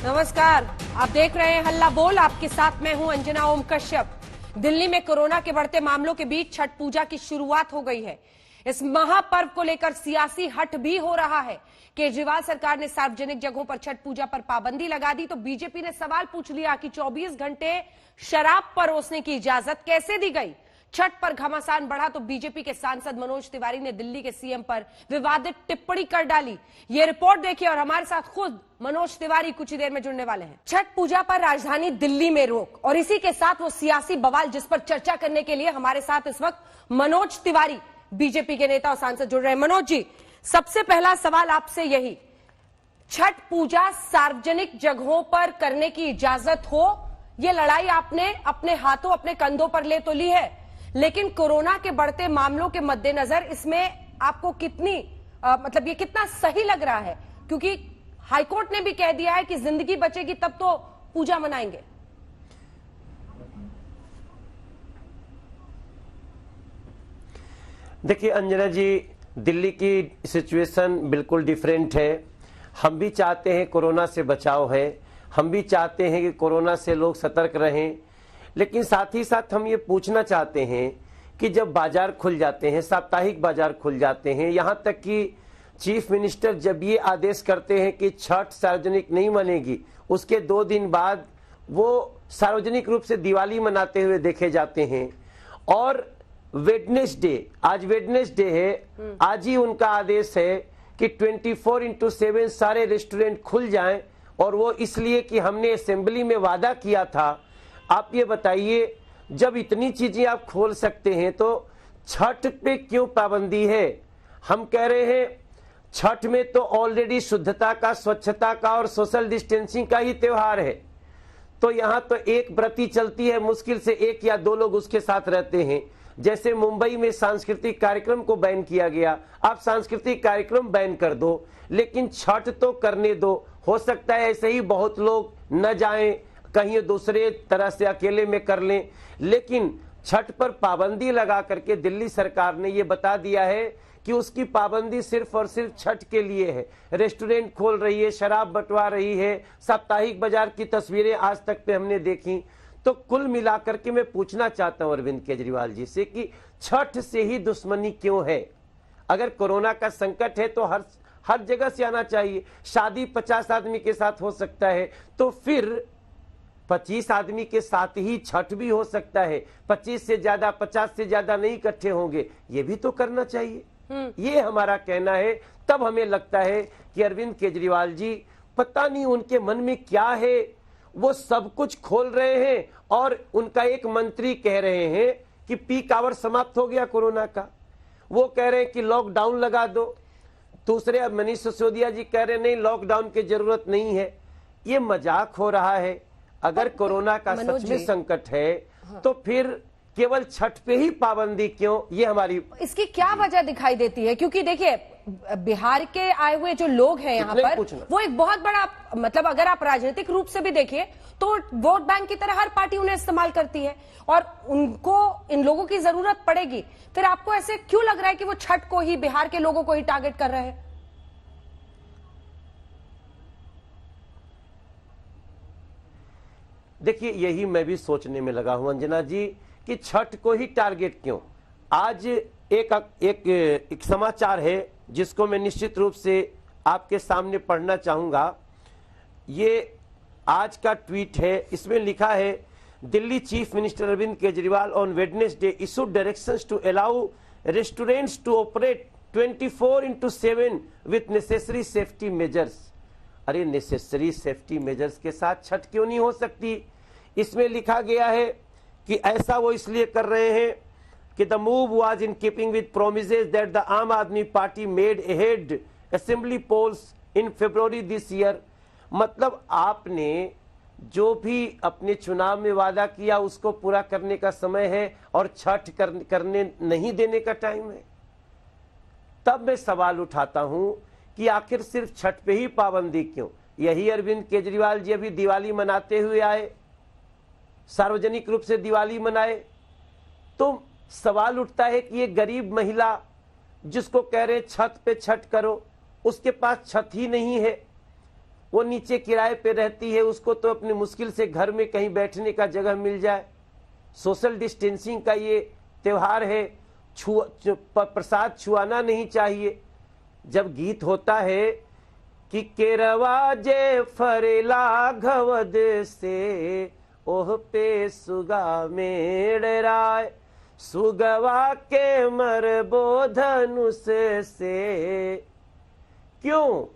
नमस्कार, आप देख रहे हैं हल्ला बोल। आपके साथ मैं हूं अंजना ओम कश्यप। दिल्ली में कोरोना के बढ़ते मामलों के बीच छठ पूजा की शुरुआत हो गई है। इस महापर्व को लेकर सियासी हट भी हो रहा है। केजरीवाल सरकार ने सार्वजनिक जगहों पर छठ पूजा पर पाबंदी लगा दी तो बीजेपी ने सवाल पूछ लिया कि 24 घंटे शराब परोसने की इजाजत कैसे दी गई। छठ पर घमासान बढ़ा तो बीजेपी के सांसद मनोज तिवारी ने दिल्ली के सीएम पर विवादित टिप्पणी कर डाली। ये रिपोर्ट देखिए और हमारे साथ खुद मनोज तिवारी कुछ ही देर में जुड़ने वाले हैं। छठ पूजा पर राजधानी दिल्ली में रोक और इसी के साथ वो सियासी बवाल जिस पर चर्चा करने के लिए हमारे साथ इस वक्त मनोज तिवारी बीजेपी के नेता और सांसद जुड़ रहे हैं। मनोज जी, सबसे पहला सवाल आपसे यही, छठ पूजा सार्वजनिक जगहों पर करने की इजाजत हो, ये लड़ाई आपने अपने हाथों अपने कंधों पर ले तो ली है, लेकिन कोरोना के बढ़ते मामलों के मद्देनजर इसमें आपको कितनी मतलब ये कितना सही लग रहा है? क्योंकि हाईकोर्ट ने भी कह दिया है कि जिंदगी बचेगी तब तो पूजा मनाएंगे। देखिए अंजना जी, दिल्ली की सिचुएशन बिल्कुल डिफरेंट है। हम भी चाहते हैं कोरोना से बचाव है, हम भी चाहते हैं कि कोरोना से लोग सतर्क रहें, लेकिन साथ ही साथ हम ये पूछना चाहते हैं कि जब बाजार खुल जाते हैं, साप्ताहिक बाजार खुल जाते हैं, यहाँ तक कि चीफ मिनिस्टर जब ये आदेश करते हैं कि छठ सार्वजनिक नहीं मनेगी, उसके 2 दिन बाद वो सार्वजनिक रूप से दिवाली मनाते हुए देखे जाते हैं। और वेडनेसडे, आज वेडनेसडे है, आज ही उनका आदेश है कि 24/7 सारे रेस्टोरेंट खुल जाएं, और वो इसलिए कि हमने असेंबली में वादा किया था। आप ये बताइए, जब इतनी चीजें आप खोल सकते हैं तो छठ पे क्यों पाबंदी है? हम कह रहे हैं छठ में तो ऑलरेडी शुद्धता का, स्वच्छता का और सोशल डिस्टेंसिंग का ही त्योहार है। तो यहाँ तो एक व्रती चलती है, मुश्किल से 1 या 2 लोग उसके साथ रहते हैं। जैसे मुंबई में सांस्कृतिक कार्यक्रम को बैन किया गया, आप सांस्कृतिक कार्यक्रम बैन कर दो, लेकिन छठ तो करने दो। हो सकता है ऐसे ही बहुत लोग न जाएं, कहीं दूसरे तरह से अकेले में कर लें, लेकिन छठ पर पाबंदी लगा करके दिल्ली सरकार ने ये बता दिया है कि उसकी पाबंदी सिर्फ और सिर्फ छठ के लिए है। रेस्टोरेंट खोल रही है, शराब बंटवा रही है, साप्ताहिक बाजार की तस्वीरें आज तक पे हमने देखी। तो कुल मिलाकर के मैं पूछना चाहता हूं अरविंद केजरीवाल जी से कि छठ से ही दुश्मनी क्यों है? अगर कोरोना का संकट है तो हर जगह से आना चाहिए। शादी 50 आदमी के साथ हो सकता है, तो फिर 25 आदमी के साथ ही छठ भी हो सकता है। 25 से ज्यादा, 50 से ज्यादा नहीं इकट्ठे होंगे, ये भी तो करना चाहिए। ये हमारा कहना है। तब हमें लगता है कि अरविंद केजरीवाल जी, पता नहीं उनके मन में क्या है, वो सब कुछ खोल रहे हैं और उनका एक मंत्री कह रहे हैं कि पीक आवर समाप्त हो गया कोरोना का, वो कह रहे हैं कि लॉकडाउन लगा दो। दूसरे मनीष सिसोदिया जी कह रहे हैं नहीं, लॉकडाउन की जरूरत नहीं है। ये मजाक हो रहा है। अगर कोरोना का सच में संकट है तो फिर केवल छठ पे ही पाबंदी क्यों? ये हमारी इसकी क्या वजह दिखाई देती है? क्योंकि देखिए, बिहार के आए हुए जो लोग हैं यहाँ पर, वो एक बहुत बड़ा, मतलब अगर आप राजनीतिक रूप से भी देखिए तो वोट बैंक की तरह हर पार्टी उन्हें इस्तेमाल करती है और उनको इन लोगों की जरूरत पड़ेगी। फिर आपको ऐसे क्यों लग रहा है कि वो छठ को ही, बिहार के लोगों को ही टारगेट कर रहे हैं? देखिए, यही मैं भी सोचने में लगा हूं अंजना जी कि छठ को ही टारगेट क्यों। आज एक समाचार है जिसको मैं निश्चित रूप से आपके सामने पढ़ना चाहूंगा। ये आज का ट्वीट है, इसमें लिखा है, Delhi chief minister Arvind Kejriwal on Wednesday issued directions to allow restaurants to operate 24/7 with necessary safety measures. अरे नेसेसरी सेफ्टी मेजर्स के साथ छठ क्यों नहीं हो सकती? इसमें लिखा गया है कि ऐसा वो इसलिए कर रहे हैं कि the move was in keeping with promises that the Aam Aadmi Party made ahead assembly polls in February this year. मतलब आपने जो भी अपने चुनाव में वादा किया उसको पूरा करने का समय है और छठ करने नहीं देने का टाइम है। तब मैं सवाल उठाता हूं कि आखिर सिर्फ छठ पे ही पाबंदी क्यों? यही अरविंद केजरीवाल जी अभी दिवाली मनाते हुए आए, सार्वजनिक रूप से दिवाली मनाए, तो सवाल उठता है कि ये गरीब महिला जिसको कह रहे छत पे छठ करो, उसके पास छत ही नहीं है, वो नीचे किराए पे रहती है, उसको तो अपनी मुश्किल से घर में कहीं बैठने का जगह मिल जाए। सोशल डिस्टेंसिंग का ये त्योहार है, प्रसाद छुआना नहीं चाहिए। जब गीत होता है कि केरवा जे फरेला घवद से ओह पे सुगा मेड़राय, सुगवा के मरबो धनुष से। क्यों?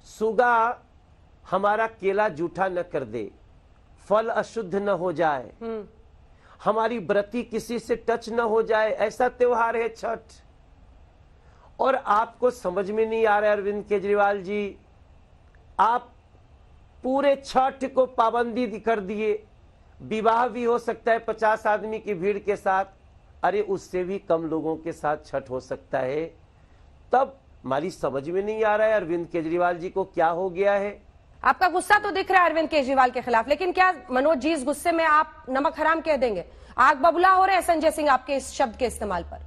सुगा हमारा केला जूठा न कर दे, फल अशुद्ध न हो जाए, हमारी व्रती किसी से टच न हो जाए, ऐसा त्योहार है छठ। और आपको समझ में नहीं आ रहा है अरविंद केजरीवाल जी, आप पूरे छठ को पाबंदी कर दिए। विवाह भी हो सकता है 50 आदमी की भीड़ के साथ, अरे उससे भी कम लोगों के साथ छठ हो सकता है। तब हमारी समझ में नहीं आ रहा है अरविंद केजरीवाल जी को क्या हो गया है। आपका गुस्सा तो दिख रहा है अरविंद केजरीवाल के खिलाफ, लेकिन क्या मनोज जी इस गुस्से में आप नमक हराम कह देंगे? आग बबूला हो रहे हैं संजय सिंह आपके इस शब्द के इस्तेमाल पर।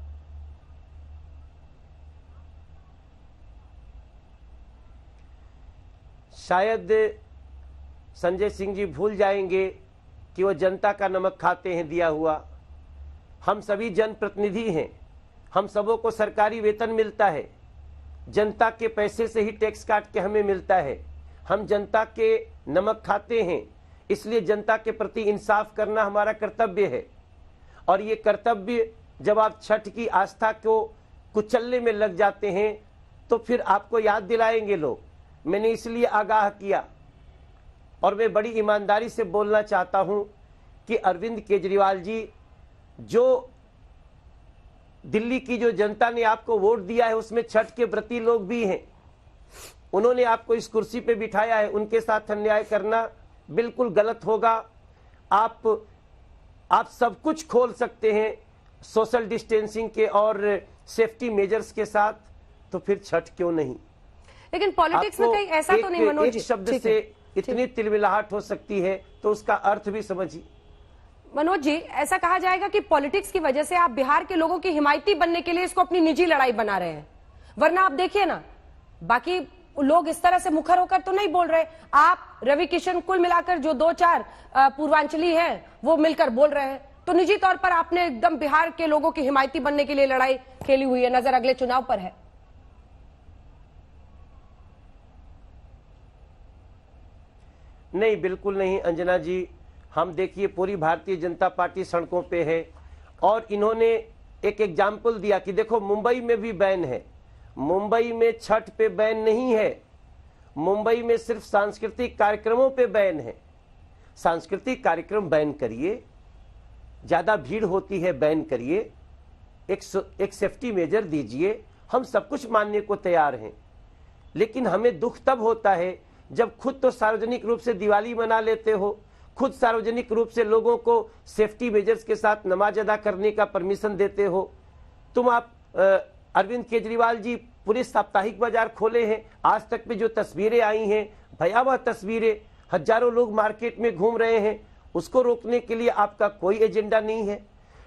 शायद संजय सिंह जी भूल जाएंगे कि वो जनता का नमक खाते हैं दिया हुआ। हम सभी जनप्रतिनिधि हैं, हम सबों को सरकारी वेतन मिलता है, जनता के पैसे से ही टैक्स काट के हमें मिलता है। हम जनता के नमक खाते हैं, इसलिए जनता के प्रति इंसाफ करना हमारा कर्तव्य है। और ये कर्तव्य जब आप छठ की आस्था को कुचलने में लग जाते हैं तो फिर आपको याद दिलाएंगे लोग। मैंने इसलिए आगाह किया और मैं बड़ी ईमानदारी से बोलना चाहता हूं कि अरविंद केजरीवाल जी, जो दिल्ली की जो जनता ने आपको वोट दिया है उसमें छठ के व्रती लोग भी हैं, उन्होंने आपको इस कुर्सी पे बिठाया है, उनके साथ अन्याय करना बिल्कुल गलत होगा। आप सब कुछ खोल सकते हैं सोशल डिस्टेंसिंग के और सेफ्टी मेजर्स के साथ, तो फिर छठ क्यों नहीं? लेकिन पॉलिटिक्स में कहीं ऐसा तो नहीं मनोज जी, एक शब्द से इतनी तिलमिलाहट हो सकती है तो उसका अर्थ भी समझिए। मनोज जी, ऐसा कहा जाएगा कि पॉलिटिक्स की वजह से आप बिहार के लोगों की हिमायती बनने के लिए इसको अपनी निजी लड़ाई बना रहे हैं, वरना आप देखिए ना, बाकी लोग इस तरह से मुखर होकर तो नहीं बोल रहे। आप, रवि किशन, कुल मिलाकर जो 2-4 पूर्वांचली हैं वो मिलकर बोल रहे हैं। तो निजी तौर पर आपने एकदम बिहार के लोगों की हिमायती बनने के लिए लड़ाई खेली हुई है, नजर अगले चुनाव पर है। नहीं, बिल्कुल नहीं अंजना जी। हम देखिए पूरी भारतीय जनता पार्टी सड़कों पे है और इन्होंने एक एग्जाम्पल दिया कि देखो मुंबई में भी बैन है। मुंबई में छठ पे बैन नहीं है, मुंबई में सिर्फ सांस्कृतिक कार्यक्रमों पे बैन है। सांस्कृतिक कार्यक्रम बैन करिए, ज्यादा भीड़ होती है बैन करिए, एक सेफ्टी मेजर दीजिए, हम सब कुछ मानने को तैयार हैं। लेकिन हमें दुख तब होता है जब खुद तो सार्वजनिक रूप से दिवाली मना लेते हो, खुद सार्वजनिक रूप से लोगों को सेफ्टी मेजर्स के साथ नमाज अदा करने का परमिशन देते हो। आप अरविंद केजरीवाल जी पूरे साप्ताहिक बाजार खोले हैं, आज तक में जो तस्वीरें आई हैं, भयावह तस्वीरें, हजारों लोग मार्केट में घूम रहे हैं, उसको रोकने के लिए आपका कोई एजेंडा नहीं है।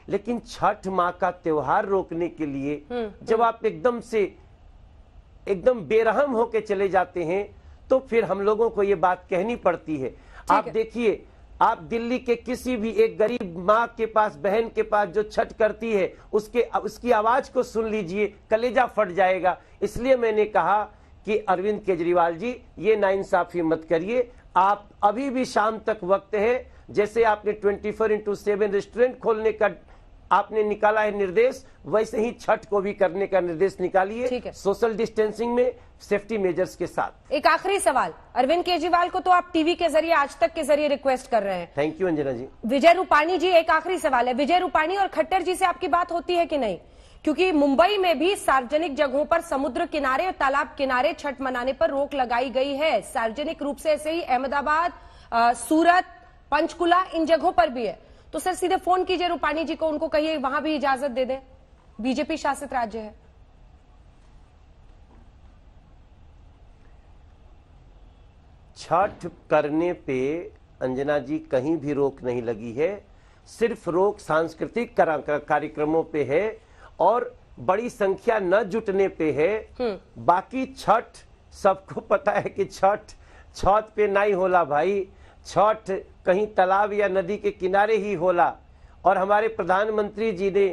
लेकिन छठ माँ का त्योहार रोकने के लिए जब आप एकदम बेरहम होके चले जाते हैं तो फिर हम लोगों को ये बात कहनी पड़ती है। आप देखिए, आप दिल्ली के किसी भी एक गरीब माँ के पास, बहन के पास जो छठ करती है, उसकी आवाज को सुन लीजिए, कलेजा फट जाएगा। इसलिए मैंने कहा कि अरविंद केजरीवाल जी, ये नाइंसाफी मत करिए। आप अभी भी शाम तक वक्त है, जैसे आपने 24/7 रेस्टोरेंट खोलने का आपने निकाला है निर्देश, वैसे ही छठ को भी करने का निर्देश निकालिए, सोशल डिस्टेंसिंग में, सेफ्टी मेजर्स के साथ। एक आखिरी सवाल, अरविंद केजरीवाल को तो आप टीवी के जरिए, आज तक के जरिए रिक्वेस्ट कर रहे हैं। थैंक यू अंजना जी। विजय रूपाणी जी, एक आखिरी सवाल है, विजय रूपाणी और खट्टर जी से आपकी बात होती है कि नहीं? क्योंकि मुंबई में भी सार्वजनिक जगहों पर, समुद्र किनारे और तालाब किनारे छठ मनाने पर रोक लगाई गई है, सार्वजनिक रूप से। ऐसे ही अहमदाबाद, सूरत, पंचकुला, इन जगहों पर भी है। तो सर सीधे फोन कीजिए रूपाणी जी को, उनको कहिए वहां भी इजाजत दे दें, बीजेपी शासित राज्य है। छठ करने पे अंजना जी कहीं भी रोक नहीं लगी है, सिर्फ रोक सांस्कृतिक कार्यक्रमों पे है और बड़ी संख्या न जुटने पे है। बाकी छठ, सबको पता है कि छठ छत पे नहीं होला भाई, छठ कहीं तालाब या नदी के किनारे ही होला। और हमारे प्रधानमंत्री जी ने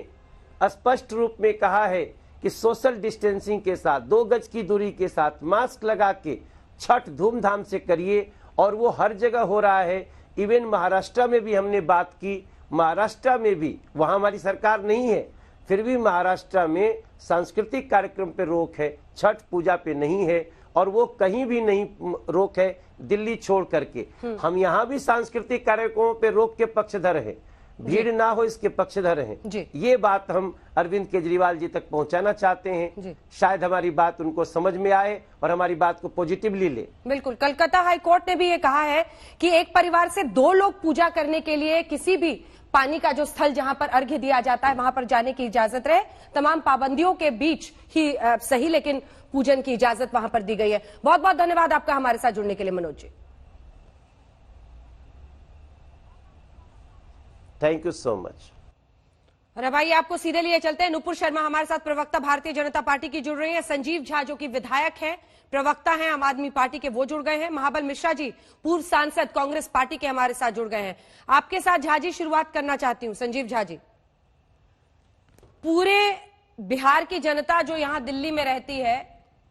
स्पष्ट रूप में कहा है कि सोशल डिस्टेंसिंग के साथ, 2 गज की दूरी के साथ, मास्क लगा के छठ धूमधाम से करिए। और वो हर जगह हो रहा है। इवन महाराष्ट्र में भी हमने बात की, महाराष्ट्र में भी, वहां हमारी सरकार नहीं है, फिर भी महाराष्ट्र में सांस्कृतिक कार्यक्रम पे रोक है, छठ पूजा पे नहीं है। और वो कहीं भी नहीं रोक है दिल्ली छोड़ करके। हम यहाँ भी सांस्कृतिक कार्यक्रमों पे रोक के पक्षधर हैं, भीड़ ना हो इसके पक्षधर हैं। ये बात हम अरविंद केजरीवाल जी तक पहुंचाना चाहते हैं। शायद हमारी बात उनको समझ में आए और हमारी बात को पॉजिटिवली ले। बिल्कुल, कलकत्ता हाई कोर्ट ने भी ये कहा है कि एक परिवार से 2 लोग पूजा करने के लिए किसी भी पानी का जो स्थल जहां पर अर्घ्य दिया जाता है वहां पर जाने की इजाजत रहे। तमाम पाबंदियों के बीच ही सही, लेकिन पूजन की इजाजत वहां पर दी गई है। बहुत बहुत धन्यवाद आपका हमारे साथ जुड़ने के लिए Manoj ji. Thank you so much. और अब आइए आपको सीधे लिए चलते हैं। नुपुर शर्मा हमारे साथ प्रवक्ता भारतीय जनता पार्टी की जुड़ रही है। संजीव झा जो कि विधायक हैं, प्रवक्ता हैं आम आदमी पार्टी के, वो जुड़ गए हैं। महाबल मिश्रा जी पूर्व सांसद कांग्रेस पार्टी के हमारे साथ जुड़ गए हैं। आपके साथ झा जी शुरुआत करना चाहती हूं। संजीव झा जी, पूरे बिहार की जनता जो यहां दिल्ली में रहती है,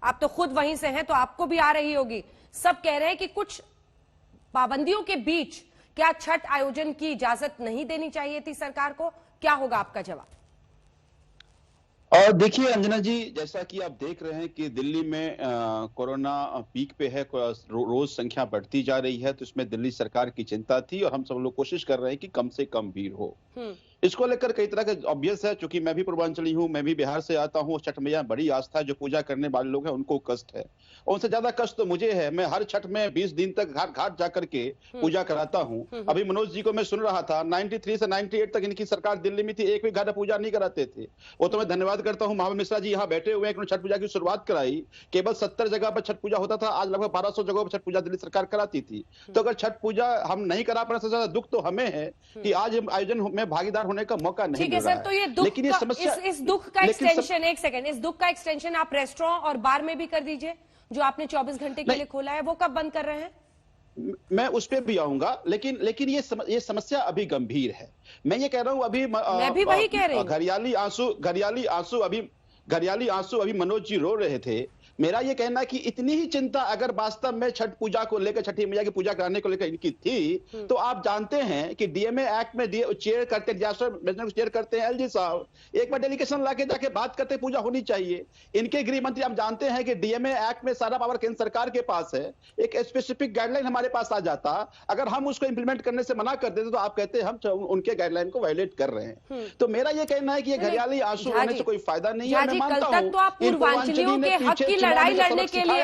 आप तो खुद वहीं से हैं तो आपको भी आ रही होगी, सब कह रहे हैं कि कुछ पाबंदियों के बीच क्या छठ आयोजन की इजाजत नहीं देनी चाहिए थी सरकार को? क्या होगा आपका जवाब? और देखिए अंजना जी, जैसा कि आप देख रहे हैं कि दिल्ली में कोरोना पीक पे है, रोज संख्या बढ़ती जा रही है, तो इसमें दिल्ली सरकार की चिंता थी और हम सब लोग कोशिश कर रहे हैं कि कम से कम भीड़ हो। इसको लेकर कई तरह के ऑब्वियस है, क्योंकि मैं भी पूर्वांचली हूं, मैं भी बिहार से आता हूं। छठ मैया बड़ी आस्था है, जो पूजा करने वाले लोग हैं उनको कष्ट है, और उनसे ज्यादा कष्ट तो मुझे है। मैं हर छठ में 20 दिन तक घाट घाट जाकर के पूजा कराता हूं। अभी मनोज जी को मैं सुन रहा था, 93 से 98 तक इनकी सरकार दिल्ली में थी, एक भी घर पूजा नहीं कराते थे। वो तो मैं धन्यवाद करता हूँ महाबल मिश्रा जी यहाँ बैठे हुए हैं, उन्होंने छठ पूजा की शुरुआत कराई। केवल 70 जगह पर छठ पूजा होता था, आज लगभग 1200 जगहों पर छठ पूजा दिल्ली सरकार कराती थी। तो अगर छठ पूजा हम नहीं करा पाने से ज्यादा दुख तो हमें है कि आज हम आयोजन में भागीदार होने का मौका नहीं। ठीक है सर, तो ये दुख, लेकिन ये समस्या, इस दुख का एक्सटेंशन, एक सेकंड, इस दुख का एक्सटेंशन आप रेस्टोरेंट और बार में भी कर दीजिए, जो आपने 24 घंटे के लिए खोला है, वो कब बंद कर रहे हैं? मैं उस पर भी आऊंगा, लेकिन ये समस्या अभी गंभीर है। मैं ये कह रहा हूं, अभी मैं भी वही कह रही हूं, घरियाली आंसू अभी मनोज जी रो रहे थे। मेरा ये कहना है कि इतनी ही चिंता अगर वास्तव में छठ पूजा को लेकर, छठी मैया की पूजा कराने को लेकर इनकी थी, तो आप जानते हैं कि डीएमए एक्ट में चेयर करते, डिजास्टर मैनेजमेंट चेयर करते हैं एलजी साहब, एक बार डेलीगेशन लाके जाके बात करते पूजा होनी चाहिए। इनके गृह मंत्री, हम जानते हैं कि डीएमए एक्ट में सारा पावर केंद्र सरकार के पास है, एक स्पेसिफिक गाइडलाइन हमारे पास आ जाता, अगर हम उसको इंप्लीमेंट करने से मना कर देते तो आप कहते हम उनके गाइडलाइन को वायलेट कर रहे हैं। तो मेरा ये कहना है कि ये घरियाली आंसू होने से कोई फायदा नहीं है। मैं मानता हूं तो आप पूर्वांचलियों के हक की लड़ाई लड़ने के लिए,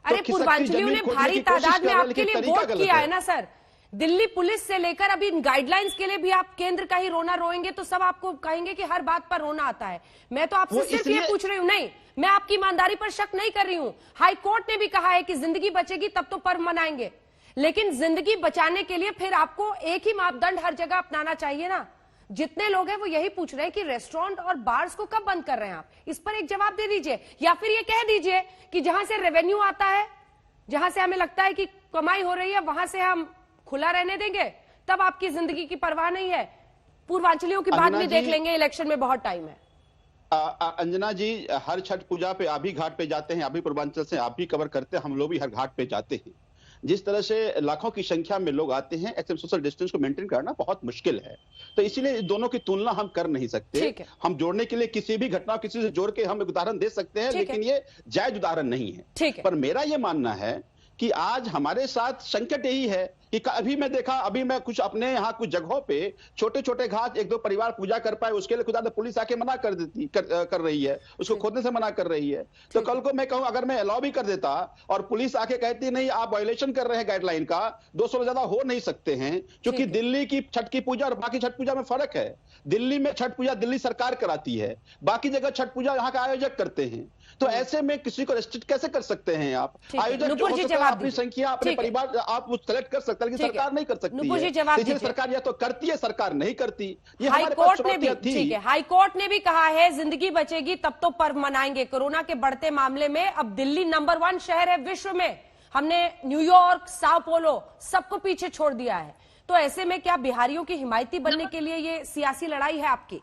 अरे पूर्वांचलियों ने भारी तादाद में आपके लिए वोट किया है ना सर। दिल्ली पुलिस से लेकर अभी इन गाइडलाइंस के लिए भी आप केंद्र का ही रोना रोएंगे तो सब आपको कहेंगे कि हर बात पर रोना आता है। मैं तो आपसे सिर्फ ये पूछ रही हूं, नहीं, मैं आपकी ईमानदारी पर शक नहीं कर रही हूं। हाई कोर्ट ने भी कहा है कि जिंदगी बचेगी तब तो पर्व मनाएंगे, लेकिन जिंदगी बचाने के लिए फिर आपको एक ही मापदंड हर जगह अपनाना चाहिए ना। जितने लोग हैं वो यही पूछ रहे हैं कि रेस्टोरेंट और बार्स को कब बंद कर रहे हैं आप, इस पर एक जवाब दे दीजिए, या फिर ये कह दीजिए कि जहां से रेवेन्यू आता है, जहां से हमें लगता है कि कमाई हो रही है, वहां से हम खुला रहने देंगे, तब आपकी जिंदगी की परवाह नहीं है। पूर्वांचलियों की बात भी देख लेंगे, इलेक्शन में बहुत टाइम है। अंजना जी, हर छठ पूजा पे आप भी घाट पे जाते हैं, आप भी पूर्वांचल से आप भी कवर करते हैं, हम लोग भी हर घाट पे जाते हैं। जिस तरह से लाखों की संख्या में लोग आते हैं, ऐसे सोशल डिस्टेंस को मेंटेन करना बहुत मुश्किल है। तो इसीलिए दोनों की तुलना हम कर नहीं सकते। हम जोड़ने के लिए किसी भी घटना किसी से जोड़ के हम एक उदाहरण दे सकते हैं, लेकिन ये जायज उदाहरण नहीं है। पर मेरा ये मानना है कि आज हमारे साथ संकट यही है कि अभी मैं देखा, अभी मैं कुछ अपने यहाँ कुछ जगहों पे छोटे छोटे घाट एक दो परिवार पूजा कर पाए, उसके लिए खुदा पुलिस आके मना कर रही है, उसको खोदने से मना कर रही है। तो कल को मैं कहूं अगर मैं अलाउ भी कर देता और पुलिस आके कहती नहीं आप वायलेशन कर रहे हैं गाइडलाइन का, 200 ज्यादा हो नहीं सकते हैं, क्योंकि दिल्ली की छठ की पूजा और बाकी छठ पूजा में फर्क है। दिल्ली में छठ पूजा दिल्ली सरकार कराती है, बाकी जगह छठ पूजा यहाँ का आयोजक करते हैं। तो ऐसे में किसी को रेस्ट्रिक्ट कैसे कर सकते हैं आप? आयोजक जो हो सकता है अपनी संख्या, अपने परिवार आप सेलेक्ट कर सकते हैं, लेकिन सरकार नहीं कर सकती है। सरकार या तो करती है, सरकार नहीं करती। ये हाई कोर्ट ने भी, ठीक है, हाई कोर्ट ने भी कहा है जिंदगी बचेगी तब तो पर्व मनाएंगे। कोरोना के बढ़ते मामले में अब दिल्ली नंबर 1 शहर है विश्व में हमने न्यूयॉर्क, साओ पोलो सबको पीछे छोड़ दिया है। तो ऐसे में क्या बिहारियों की हिमायती बनने के लिए ये सियासी लड़ाई है आपकी?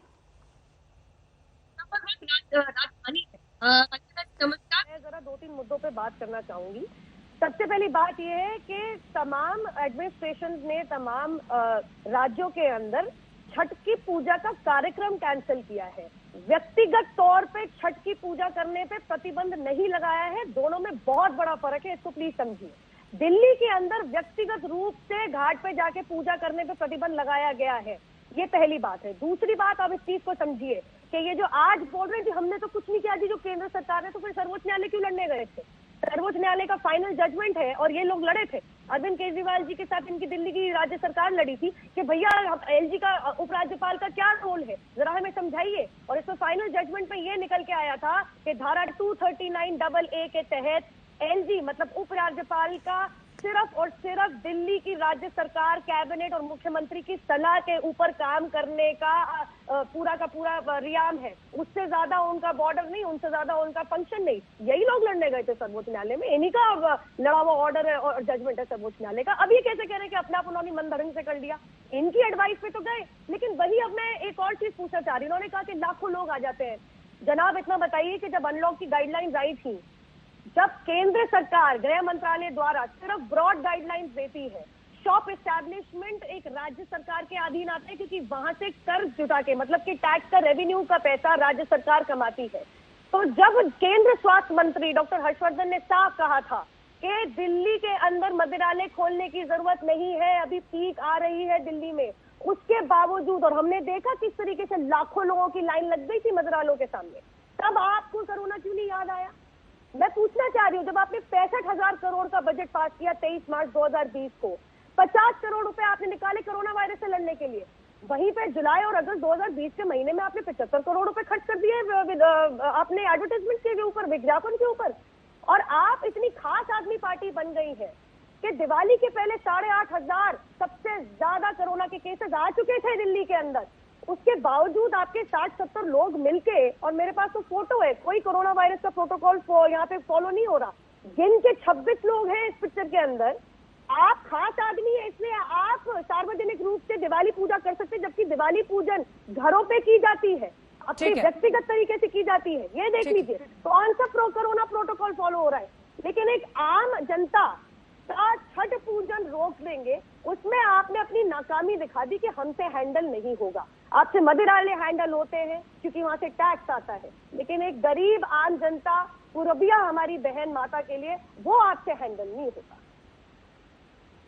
नमस्कार, मैं जरा 2-3 मुद्दों पे बात करना चाहूंगी। सबसे पहली बात यह है कि तमाम एडमिनिस्ट्रेशन ने तमाम राज्यों के अंदर छठ की पूजा का कार्यक्रम कैंसिल किया है। व्यक्तिगत तौर पे छठ की पूजा करने पे प्रतिबंध नहीं लगाया है। दोनों में बहुत बड़ा फर्क है, इसको प्लीज समझिए। दिल्ली के अंदर व्यक्तिगत रूप से घाट पे जाके पूजा करने पे प्रतिबंध लगाया गया है, ये पहली बात है। दूसरी बात, आप इस चीज को समझिए कि ये जो आज बोल रहे थे हमने तो कुछ नहीं किया जी, जो केंद्र सरकार ने, तो फिर सर्वोच्च न्यायालय क्यों लड़ने गए थे? सर्वोच्च न्यायालय का फाइनल जजमेंट है और ये लोग लड़े थे। अरविंद केजरीवाल जी के साथ इनकी दिल्ली की राज्य सरकार लड़ी थी कि भैया एलजी का उपराज्यपाल का क्या रोल है, जरा हमें समझाइए। और इसमें फाइनल जजमेंट में ये निकल के आया था कि धारा 239AA के तहत एलजी मतलब उपराज्यपाल का सिर्फ और सिर्फ दिल्ली की राज्य सरकार, कैबिनेट और मुख्यमंत्री की सलाह के ऊपर काम करने का पूरा का पूरा रियाम है। उससे ज्यादा उनका बॉर्डर नहीं, उनसे ज्यादा उनका फंक्शन नहीं। यही लोग लड़ने गए थे सर्वोच्च न्यायालय में, इन्हीं का लड़ा हुआ ऑर्डर है और जजमेंट है सर्वोच्च न्यायालय का। अब ये कैसे कह रहे हैं कि अपना उन्होंने मनधरण से कर लिया? इनकी एडवाइस पे तो गए, लेकिन वही अब मैं एक और चीज पूछना चाह रही हूँ। उन्होंने कहा कि लाखों लोग आ जाते हैं। जनाब इतना बताइए कि जब अनलॉक की गाइडलाइंस आई थी, जब केंद्र सरकार गृह मंत्रालय द्वारा सिर्फ ब्रॉड गाइडलाइंस देती है, शॉप एस्टैब्लिशमेंट एक राज्य सरकार के अधीन आता है, क्योंकि वहां से कर जुटा के मतलब कि टैक्स का रेवेन्यू का पैसा राज्य सरकार कमाती है। तो जब केंद्र स्वास्थ्य मंत्री डॉक्टर हर्षवर्धन ने साफ कहा था कि दिल्ली के अंदर मदिरालय खोलने की जरूरत नहीं है, अभी पीक आ रही है दिल्ली में, उसके बावजूद, और हमने देखा किस तरीके से लाखों लोगों की लाइन लग गई थी मदिरालों के सामने, तब आपको कोरोना क्यों नहीं याद आया? मैं पूछना चाह रही हूँ, जब आपने 65,000 करोड़ का बजट पास किया 23 मार्च 2020 को, 50 करोड़ रुपए आपने निकाले कोरोना वायरस से लड़ने के लिए, वहीं पे जुलाई और अगस्त 2020 के महीने में आपने 75 करोड़ रुपए खर्च कर दिए आपने एडवर्टाइजमेंट के ऊपर, विज्ञापन के ऊपर। और आप इतनी खास आदमी पार्टी बन गई है कि दिवाली के पहले 8,500 सबसे ज्यादा कोरोना के केसेस आ चुके थे दिल्ली के अंदर। उसके बावजूद आपके 60-70 लोग मिलके, और मेरे पास तो फोटो है, कोई कोरोना वायरस का प्रोटोकॉल यहाँ पे फॉलो नहीं हो रहा। जिन के 26 लोग हैं इस पिक्चर के अंदर, आप खास आदमी है इसलिए आप सार्वजनिक रूप से दिवाली पूजा कर सकते, जबकि दिवाली पूजन घरों पे की जाती है, अपने व्यक्तिगत तरीके से की जाती है। ये देख लीजिए कौन सा कोरोना प्रोटोकॉल फॉलो हो रहा है। लेकिन एक आम जनता का छठ पूजन रोक देंगे, उसमें आपने अपनी नाकामी दिखा दी कि हमसे हैंडल नहीं होगा। आपसे मदिरालय हैंडल होते हैं क्योंकि वहां से टैक्स आता है, लेकिन एक गरीब आम जनता, पूरबिया हमारी बहन माता के लिए, वो आपसे हैंडल नहीं होगा।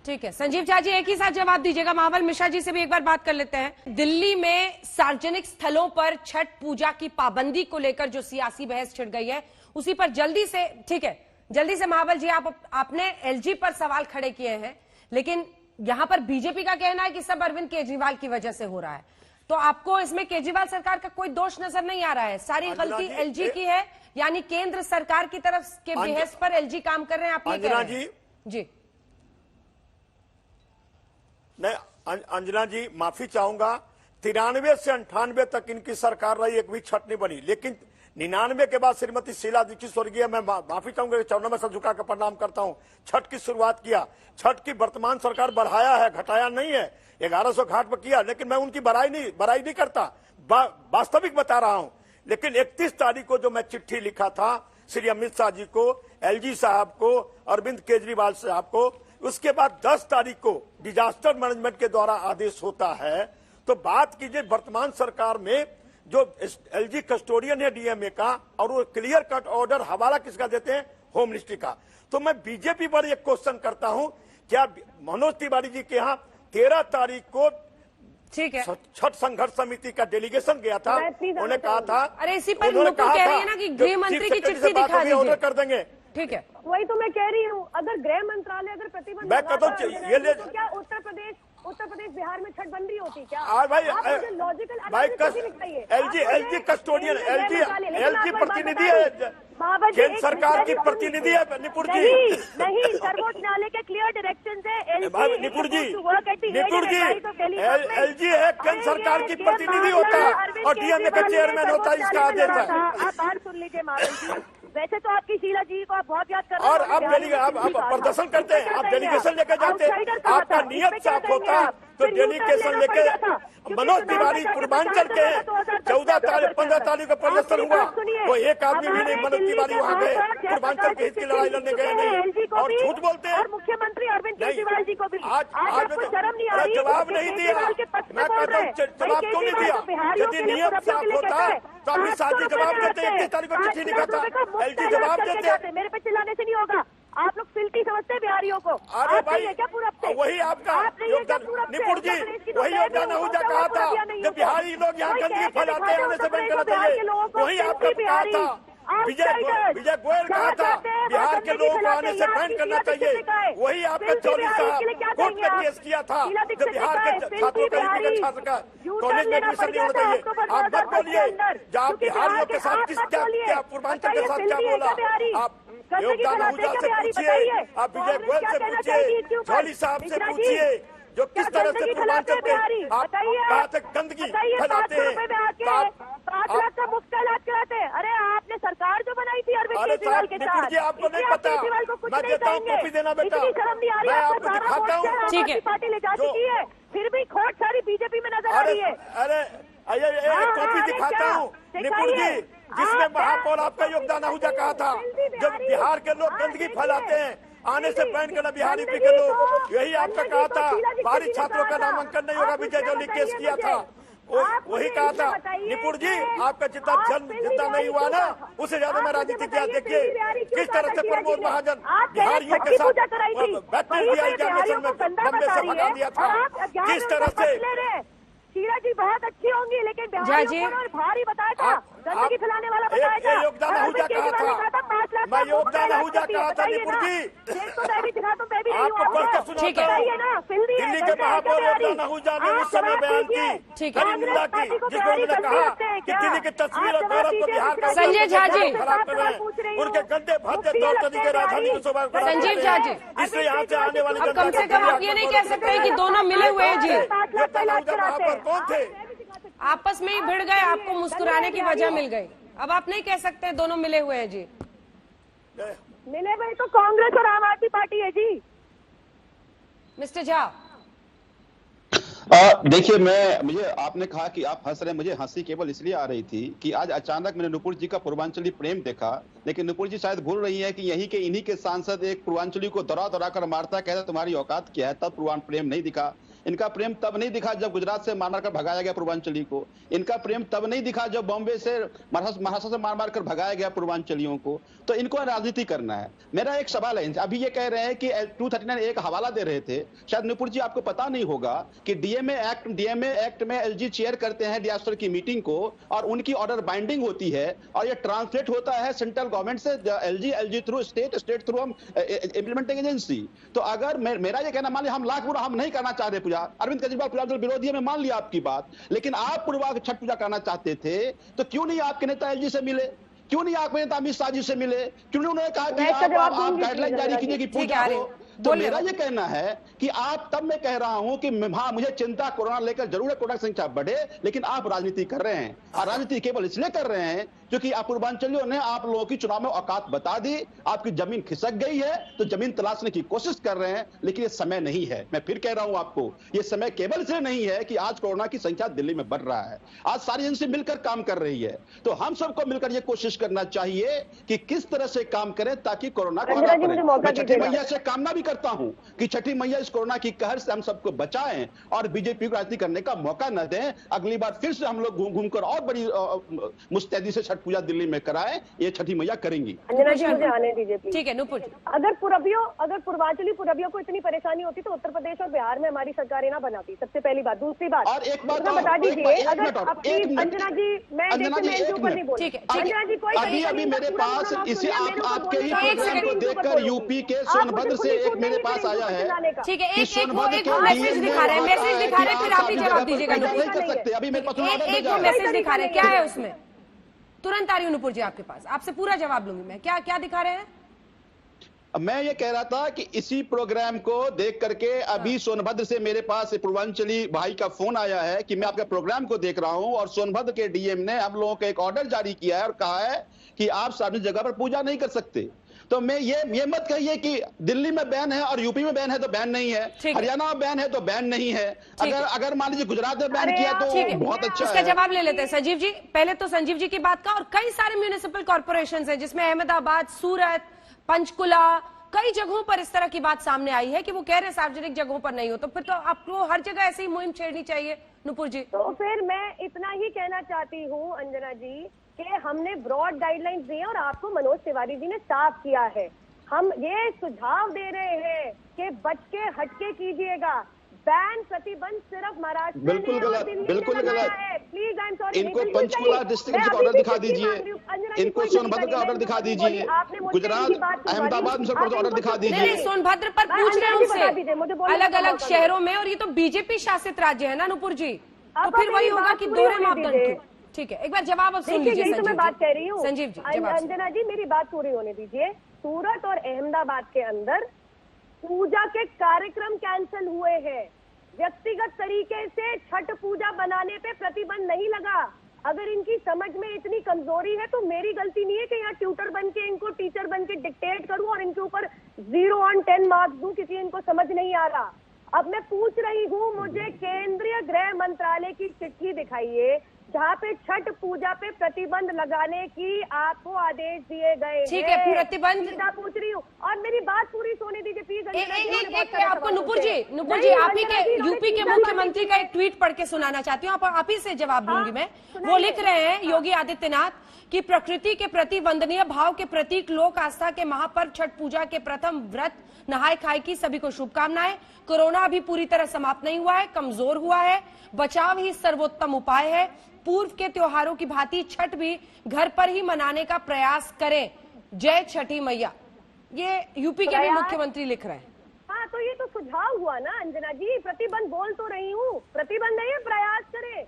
ठीक है संजीव झा जी, एक ही साथ जवाब दीजिएगा। महाबल मिश्रा जी से भी एक बार बात कर लेते हैं। दिल्ली में सार्वजनिक स्थलों पर छठ पूजा की पाबंदी को लेकर जो सियासी बहस छिड़ गई है, उसी पर जल्दी से, ठीक है, जल्दी से महाबल जी, आपने एलजी पर सवाल खड़े किए हैं, लेकिन यहां पर बीजेपी का कहना है कि सब अरविंद केजरीवाल की वजह से हो रहा है। तो आपको इसमें केजरीवाल सरकार का कोई दोष नजर नहीं आ रहा है? सारी गलती एलजी की है, यानी केंद्र सरकार की तरफ के बेहस पर एलजी काम कर रहे हैं, आप ये कह रहे हैं? जी नहीं, अंजना जी माफी चाहूंगा, 93 से 98 तक इनकी सरकार रही, एक भी छठ नहीं बनी, लेकिन 99 के बाद श्रीमती शीला दीक्षित स्वर्गीय, मैं माफी चाहूंगा, चरणों में सब झुका कर प्रणाम करता हूं, छठ की शुरुआत किया। छठ की वर्तमान सरकार बढ़ाया है, घटाया नहीं है, 1100 घाट पर किया, लेकिन मैं उनकी बड़ाई नहीं करता, वास्तविक बता रहा हूं। लेकिन 31 तारीख को जो मैं चिट्ठी लिखा था श्री अमित शाह जी को, एलजी साहब को, अरविंद केजरीवाल साहब को, उसके बाद 10 तारीख को डिजास्टर मैनेजमेंट के द्वारा आदेश होता है। तो बात कीजिए वर्तमान सरकार में जो एलजी कस्टोडियन है डीएमए का, और वो क्लियर कट ऑर्डर हवाला किसका देते हैं? होम मिनिस्ट्री का। तो मैं बीजेपी पर एक क्वेश्चन करता हूं, क्या मनोज तिवारी जी के यहाँ 13 तारीख को, ठीक है, छठ संघर्ष समिति का डेलीगेशन गया था, उन्होंने कहा था, अरे इसी पर कह रही है ना कि गृह मंत्री की चिट्ठी दिखा दीजिए, ऑर्डर कर देंगे। ठीक है, वही तो मैं कह रही हूँ, अगर गृह मंत्रालय अगर प्रतिबंध तो क्या उत्तर प्रदेश बिहार में छठ बंदी होती क्या? भाई एलजी कस्टोडियन, एलजी प्रतिनिधि है, केंद्र सरकार की प्रतिनिधि है निपुण जी। नहीं, सर्वोच्च न्यायालय के क्लियर डायरेक्शन है निपुण जी, एलजी है केंद्र सरकार की प्रतिनिधि होता है और डीएमए का चेयरमैन होता है, इसका आदेश है। आप बात सुन लीजिए महाराज जी, वैसे तो आपकी शीला जी को आप बहुत याद कर रहे और आप प्रदर्शन करते हैं, आप डेलीगेशन लेके जाते हैं, आपका नियत साफ होता तो डेलीगेशन लेके मनोज तिवारी पूर्वांचल के 15 तारीख को प्रदर्शन हुआ, वो एक आदमी भी नहीं मनोज तिवारी वहाँ गए, पूर्वांचल के हित की लड़ाई लड़ने गए नहीं, और झूठ बोलते हैं। और मुख्यमंत्री अरविंद केजरीवाल जी को भी आज शर्म नहीं आ रही, जवाब नहीं दिया, मैं कहता हूँ जवाब क्यों नहीं दिया? यदि नियत साफ होता तो अमित शाह जी जवाब देते, 31 तारीख को चिट्ठी लिखा था, एलजी जवाब देते। मेरे पे चिल्लाने से नहीं होगा, आप लोग सिल्टी समझते हैं बिहारियों को। अरे भाई क्या पूरा वही आपका योगदान, निपुण जी वही योगदान आहूजा कहा था, जब बिहारी लोग यहाँ गंदगी फैलाते हैं आने से बंद करना चाहिए, वही आपका कहा था। विजय गोयल कहा था बिहार के लोगों को आने से बैन करना चाहिए, वही आपका चौधरी साहब कोर्ट में केस किया था, जब बिहार के छात्रों का यूपी के छात्र का कॉलेज में एडमिशन नहीं होना चाहिए। आप मत बोलिए जब बिहारियों के साथ क्या पूर्वांचल के साथ क्या बोला, आप योगदान आहूजा से पूछिए, आप विजय गोयल से पूछिए, चौधरी साहब से पूछिए, जो किस तरह से पूर्वांचल के आप कहा तक गंदगी फैलाते हैं। 5 लाख का मुफ्त इलाज कराते हैं। अरे आपने सरकार जो बनाई थी अरविंद केजरीवाल के साथ, जी आपको नहीं पता, मैं देता हूँ कॉपी देना बेटा, मैं आपको दिखाता हूँ। ठीक है, पार्टी ले जा चुकी है, फिर भी खोट सारी बीजेपी में नजर आ रही है। अरे कॉपी दिखाता हूँ निपुण जी, जिसमें महापौर आपका योगदान आहूजा कहा था, जब बिहार के लोग गंदगी फैलाते हैं आने से बैन करना बिहार यूपी के लोग, यही आपका कहा था। बाहरी छात्रों का नामांकन नहीं होगा, विजय जो केस किया था वही कहा था। निपुण जी आपका जितना जन्म जितना नहीं हुआ ना, उससे ज्यादा मैं राजनीति किया। देखिए किस तरह से प्रमोद महाजन बिहारियों के साथ बैक्टीरिया एग्जामिनेशन में बम्बे से भगा दिया था, किस तरह से। शीला जी बहुत अच्छी होंगी, लेकिन भारी बताया था, गंदगी फैलाने वाला बताया था। योगदान आहूजा कहा था, मैं योगदान आहूजा कहा था निपुण जी, आपको पढ़ के सुनाता हूँ। दिल्ली के महापौर योगदान आहूजा ने उस समय बयान की करीमुल्लाह की, जिसमें उन्होंने कहा कि दिल्ली की तस्वीर और गौरव को बिहार का संजय झा जी खराब कर रहे हैं, उनके गंदे भद्दे दौर तरीके राजधानी को शोभा खराब कर रहे हैं। संजीव झा जी, इसलिए यहाँ से आने वाली अब कम से कम आप ये नहीं कह सकते कि दोनों मिले हुए हैं जी, योगदान आहूजा महापौर कौन थे? आपस में ही भिड़ गए, आपको मुस्कुराने की वजह मिल गई। अब आप नहीं कह सकते दोनों मिले हुए हैं जी। मिले हुए तो कांग्रेस और आम आदमी पार्टी है जी। मिस्टर झा, देखिए मुझे आपने कहा कि आप हंस रहे हैं, मुझे हंसी केवल इसलिए आ रही थी कि आज अचानक मैंने नुपुर जी का पूर्वांचली प्रेम देखा, लेकिन नुपुर जी शायद भूल रही है कि यहीं के इन्हीं के सांसद एक पूर्वांचली को दौड़ा कर मारता, कहता तुम्हारी औकात क्या है, तब पूर्वांचल प्रेम नहीं दिखा। इनका प्रेम तब नहीं दिखा जब गुजरात से मार कर भगाया गया पूर्वांचली को, इनका प्रेम तब नहीं दिखा जब बॉम्बे से महाराष्ट्र से मार कर भगाया गया पूर्वांचलियों को। तो इनको राजनीति करना है। मेरा एक सवाल है, अभी ये कह रहे हैं कि 239 एक हवाला दे रहे थे, शायद नुपुर जी आपको पता नहीं होगा कि डीएमए एक्ट में एलजी चेयर करते हैं डिजास्टर की मीटिंग को, और उनकी ऑर्डर बाइंडिंग होती है, और ये ट्रांसलेट होता है सेंट्रल गवर्नमेंट से एलजी थ्रू स्टेट थ्रू हम इंप्लीमेंटिंग एजेंसी। तो अगर मेरा ये कहना, मान लिया हम लाख बुरा हम नहीं करना चाह रहे पूजा, अरविंद केजरीवाल पूर्वांचल विरोधी है, मैं मान लिया आपकी बात, लेकिन आप पूर्वांचल छठ पूजा करना चाहते थे तो क्यों नहीं आपके नेता एलजी से मिले, क्यों नहीं आपके नेता अमित शाह जी से मिले, क्यों नहीं उन्होंने कहा कि आप गाइडलाइन जारी कीजिए कि पूजा हो। तो मेरा ये कहना है कि आप, तब मैं कह रहा हूं कि हाँ मुझे चिंता कोरोना लेकर जरूर है, कोरोना की संख्या बढ़े, लेकिन आप राजनीति कर रहे हैं, और राजनीति केवल इसलिए कर रहे हैं क्योंकि आप पूर्वांचलियों ने आप लोगों की चुनाव में औकात बता दी, आपकी जमीन खिसक गई है तो जमीन तलाशने की कोशिश कर रहे हैं, लेकिन ये समय नहीं है। मैं फिर कह रहा हूं आपको, ये समय केवल इसलिए नहीं है कि आज कोरोना की संख्या दिल्ली में बढ़ रहा है, आज सारी एजेंसी मिलकर काम कर रही है, तो हम सबको मिलकर ये कोशिश करना चाहिए कि किस तरह से काम करें ताकि कोरोना को हरा पाएं। मैं छठी मैया से कामना भी करता हूं कि छठी मैया इस कोरोना की कहर से हम सबको बचाएं और बीजेपी को राजनीति करने का मौका न दें। अगली बार फिर से हम लोग घूम कर और बड़ी मुस्तैदी से छठ पूजा दिल्ली में कराएं, ये छठी मैया करेंगी। अंजना जी मुझे आने दीजिए प्लीज। ठीक है नुपुर जी। अगर पूर्वांचली पूर्वियों को इतनी परेशानी होती तो उत्तर प्रदेश और बिहार में हमारी सरकारें ना बनाती, सबसे पहली बात। दूसरी बात, और एक बात बता दीजिए, अगर अंजना जी, मैं ऊपर नहीं बोल, अंजना जी कोई अभी मेरे पास इसे आपके ही प्रोग्राम को देखकर यूपी के सोनभद्र से एक मेरे पास आया है। ठीक है, एक मैसेज दिखा रहे हैं, फिर आप ही जवाब दीजिएगा। नहीं कर सकते, अभी मेरे पास एक मैसेज दिखा रहे हैं, क्या है उसमें? तुरंत आ रही हूं नुपुर जी आपके पास, आपसे पूरा जवाब लूंगी मैं। क्या दिखा रहे हैं? मैं ये कह रहा था कि इसी प्रोग्राम को देख करके अभी सोनभद्र से मेरे पास पूर्वांचली भाई का फोन आया है कि मैं आपके प्रोग्राम को देख रहा हूं और सोनभद्र के डीएम ने हम लोगों को एक ऑर्डर जारी किया है और कहा है कि आप सार्वजनिक जगह पर पूजा नहीं कर सकते। तो मैं ये मत कहिए कि दिल्ली में बैन है और यूपी में बैन है तो बैन नहीं है, हरियाणा में बैन है तो बैन नहीं है। अगर मान लीजिए गुजरात में बैन किया तो बहुत अच्छा है। इसका जवाब ले लेते हैं संजीव जी। पहले तो संजीव जी की बात का, और कई सारे म्यूनिसिपल कॉर्पोरेशन हैं जिसमें अहमदाबाद, सूरत, पंचकुला, कई जगहों पर इस तरह की बात सामने आई है कि वो कह रहे हैं सार्वजनिक जगहों पर नहीं हो, तो फिर तो आपको हर जगह ऐसे ही मुहिम छेड़नी चाहिए नुपुर जी। तो फिर मैं इतना ही कहना चाहती हूँ अंजना जी कि हमने ब्रॉड गाइडलाइंस दी है और आपको मनोज तिवारी जी ने साफ किया है। हम ये सुझाव दे रहे हैं कि बच के हटके कीजिएगा। बैन प्रतिबंध सिर्फ महाराष्ट्र में बिल्कुल गलत, बिल्कुल गलत। प्लीज आई एम सॉरी, इनको पंचकुला डिस्ट्रिक्ट से ऑर्डर दिखा दीजिए, इनको सोनभद्र का ऑर्डर दिखा दीजिए, गुजरात अहमदाबाद में ऑर्डर दिखा दीजिए। सोनभद्र पर पूछ रहे हैं उनसे अलग अलग शहरों में, और ये तो बीजेपी शासित राज्य है ना नुपुर जी, तो फिर वही होगा कि दोहरे मापदंड। ठीक है, एक बार जवाब अब सुन लीजिए। तो मैं बात कह रही हूँ संजीव जी, अंजना जी मेरी बात पूरी होने दीजिए। सूरत और अहमदाबाद के अंदर पूजा के कार्यक्रम कैंसिल हुए हैं। व्यक्तिगत तरीके से छठ पूजा बनाने पे प्रतिबंध नहीं लगा। अगर इनकी समझ में इतनी कमजोरी है तो मेरी गलती नहीं है कि यहाँ ट्यूटर बन के इनको टीचर बन के डिक्टेट करूं और इनके ऊपर 0 on 10 मार्क्स दूं किसी इनको समझ नहीं आ रहा। अब मैं पूछ रही हूँ, मुझे केंद्रीय गृह मंत्रालय की चिट्ठी दिखाइए जहाँ पे छठ पूजा पे प्रतिबंध लगाने की आपको आदेश दिए गए। ठीक है, प्रतिबंध पूछ रही हूँ और मेरी बात पूरी सोने दीजिए प्लीज। आपको नुपुर जी आप ही के यूपी के मुख्यमंत्री का एक ट्वीट पढ़ के सुनाना चाहती हूँ, आप ही से जवाब दूंगी मैं। वो लिख रहे हैं योगी आदित्यनाथ कि प्रकृति के प्रति वंदनीय भाव के प्रतीक लोक आस्था के महापर्व छठ पूजा के प्रथम व्रत नहाय खाए की सभी को शुभकामनाएं। कोरोना अभी पूरी तरह समाप्त नहीं हुआ है, कमजोर हुआ है, बचाव ही सर्वोत्तम उपाय है। पूर्व के त्योहारों की भांति छठ भी घर पर ही मनाने का प्रयास करें। जय छठी मैया। ये यूपी के भी मुख्यमंत्री लिख रहे हैं। हाँ, तो ये तो सुझाव हुआ ना अंजना जी। प्रतिबंध बोल तो रही हूँ, प्रतिबंध नहीं है, प्रयास करें।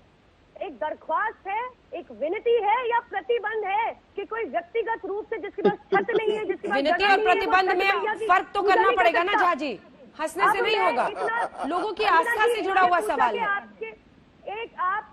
एक दरख्वास्त है, एक विनती है या प्रतिबंध है कि कोई व्यक्तिगत रूप से जिसके पास छत नहीं है, जिसके पास विनती और प्रतिबंध में फर्क तो करना पड़ेगा ना झा जी, हंसने से नहीं होगा। लोगों की आस्था से जुड़ा हुआ सवाल है।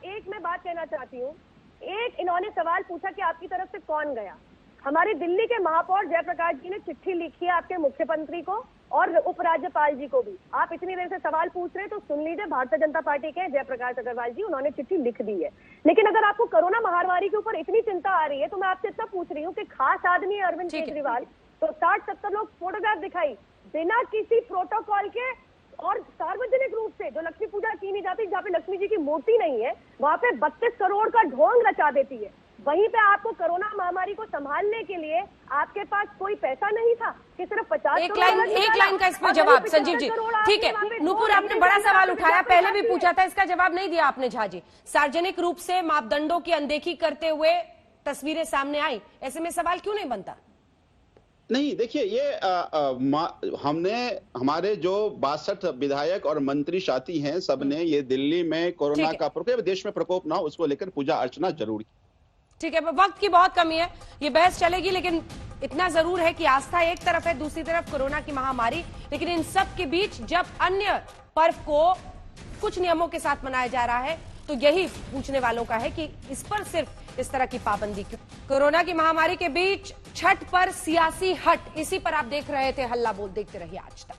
एक मैं बात कहना चाहती हूँ। एक इन्होंने सवाल पूछा कि आपकी तरफ से कौन गया। हमारे दिल्ली के महापौर जयप्रकाश जी ने चिट्ठी लिखी है आपके मुख्यमंत्री को और उपराज्यपाल जी को भी। आप इतनी देर से सवाल पूछ रहे हैं तो सुन लीजिए, भारतीय जनता पार्टी के जयप्रकाश अग्रवाल जी, उन्होंने चिट्ठी लिख दी है। लेकिन अगर आपको कोरोना महामारी के ऊपर इतनी चिंता आ रही है तो मैं आपसे इतना पूछ रही हूँ कि खास आदमी है अरविंद केजरीवाल, तो 60-70 लोग फोटोग्राफ दिखाई बिना किसी प्रोटोकॉल के और सार्वजनिक रूप से, जो लक्ष्मी पूजा की नहीं जाती, जहाँ पे लक्ष्मी जी की मूर्ति नहीं है, वहां पे 32 करोड़ का ढोंग रचा देती है। वहीं पे आपको कोरोना महामारी को संभालने के लिए आपके पास कोई पैसा नहीं था कि सिर्फ 50 एक लाइन का इस पर जवाब संजीव जी। ठीक है नुपुर, आपने बड़ा सवाल उठाया, पहले भी पूछा था, इसका जवाब नहीं दिया आपने झा जी। सार्वजनिक रूप से मापदंडों की अनदेखी करते हुए तस्वीरें सामने आई, ऐसे में सवाल क्यों नहीं बनता? नहीं, देखिए ये हमने हमारे जो 62 विधायक और मंत्री साथी हैं, सबने ये दिल्ली में कोरोना का प्रकोप, देश में प्रकोप ना हो उसको लेकर पूजा अर्चना जरूर की। ठीक है, वक्त की बहुत कमी है, ये बहस चलेगी, लेकिन इतना जरूर है कि आस्था एक तरफ है, दूसरी तरफ कोरोना की महामारी। लेकिन इन सब के बीच जब अन्य पर्व को कुछ नियमों के साथ मनाया जा रहा है तो यही पूछने वालों का है कि इस पर सिर्फ इस तरह की पाबंदी क्यों? कोरोना की महामारी के बीच छठ पर सियासी हट, इसी पर आप देख रहे थे हल्ला बोल। देखते रहिए आज तक।